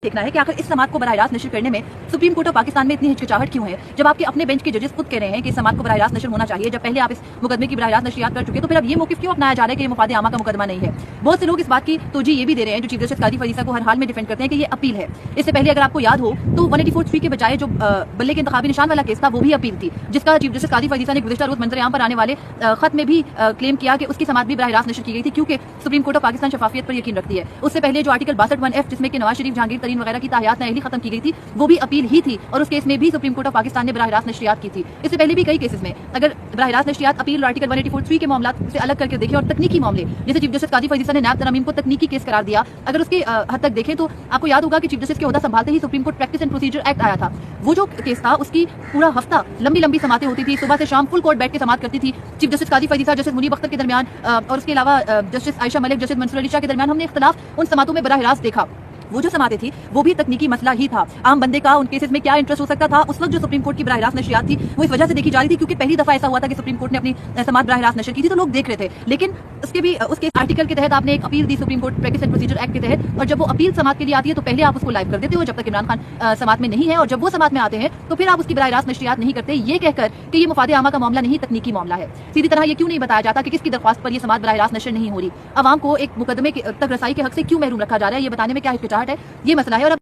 دیکھنا ہے کہ آخر اس سماعت کو براہ راست نشر کرنے میں سپریم کورٹ آف پاکستان میں اتنی ہچکچاہٹ کیوں ہے، جب آپ کے اپنے بینچ کے ججز خود کہہ رہے ہیں کہ اس سماعت کو براہ راست نشر ہونا چاہیے، جب پہلے آپ اس مقدمے کی براہ راست نشریات کر چکے، تو پھر اب یہ موقف کیوں اپنایا جا رہا ہے کہ یہ مفاد عامہ کا مقدمہ نہیں ہے؟ بہت سے لوگ اس بات کی توجہ یہ بھی دے رہے ہیں، جو چیف جسٹس قاضی فریسہ کو ہر حال میں ڈیفینڈ کرتے ہیں، کہ یہ اپیل ہے۔ اس سے پہلے اگر آپ کو یاد ہو تو 184(3) کے بجائے جو بلے کے انتخابی نشان والا کیس تھا وہ بھی اپیل تھی، جس کا چیف جسٹس قاضی فریسہ نے گزشتہ روز منظر عام پر آنے والے خط میں بھی کلیم کیا کہ اس کی سماعت بھی براہ راست نشر کی گئی تھی، کیونکہ سپریم کورٹ آف پاکستان شفافیت پر یقین رکھتی ہے۔ اس سے پہلے جو آرٹیکل 62(1)(f) جس میں کہ نواز شریف، جہانگیر ترین وغیرہ کی تاحیات نااہلی ختم کی گئی تھی، وہ بھی اپیل ہی تھی، اور اس کیس میں بھی سپریم کورٹ آف پاکستان نے براہ راست نشریات کی تھی۔ اس سے پہلے بھی کئی کیسز میں اگر براہ راست نشریات اپیل اور آرٹیکل 184(3) کے معاملات سے الگ کر کے دیکھیں، اور تکنیکی معاملے جیسے چیف جسٹس قاضی فریسہ نے نیب ترامیم کو تکنیکی کیس قرار دیا، اگر اس کے حد تک دیکھیں تو آپ کو یاد ہوگا کہ چیف جسٹس کے عہدہ سنبھالتے ہی supreme court practice and procedure act آیا تھا۔ وہ جو کیس تھا اس کی پورا ہفتہ لمبی سماعتیں ہوتی تھی، صبح سے شام فل کورٹ بیٹھ کے سماعت کرتی تھی۔ چیف جسٹس قاضی فریسہ، جسٹس منیب اختر کے درمیان اور اس کے علاوہ جسٹس عائشہ ملک، جسٹس منصور علی شاہ کے درمیان ہم نے اختلاف ان سماعتوں میں براہ راست دیکھا۔ وہ جو سماعتیں تھی وہ بھی تکنیکی مسئلہ ہی تھا، عام بندے کا ان کیسز میں کیا انٹرسٹ ہو سکتا تھا۔ اس وقت جو سپریم کورٹ کی براہ راست نشریات تھی وہ اس وجہ سے دیکھی جا رہی تھی کیونکہ پہلی دفعہ ایسا ہوا تھا کہ سپریم کورٹ نے اپنی سماعت براہ راست نشر کی تھی، تو لوگ دیکھ رہے تھے۔ لیکن اس کے بھی اس کے آرٹیکل کے تحت آپ نے ایک appeal the supreme court practice and procedure act کے تحت، اور جب وہ اپیل سماعت کے لیے آتی ہے تو پہلے آپ اس کو لائیو کر دیتے ہو جب تک عمران خان سماعت میں نہیں ہے، اور جب وہ سماعت میں آتے ہیں تو پھر آپ اس کی براہ راست نشریات نہیں کرتے، یہ کہہ کر کہ یہ مفاد عامہ کا معاملہ نہیں، تکنیکی معاملہ ہے۔ سیدھی طرح یہ کیوں نہیں بتایا جاتا کہ کس کی درخواست پر یہ سماعت براہ راست نشر نہیں ہو رہی؟ عوام کو ایک مقدمے تک رسائی کے حق سے کیوں محروم رکھا جا رہا ہے؟ یہ بتانے میں کیا ہچکچاہٹ ہے، یہ مسئلہ ہے۔ اور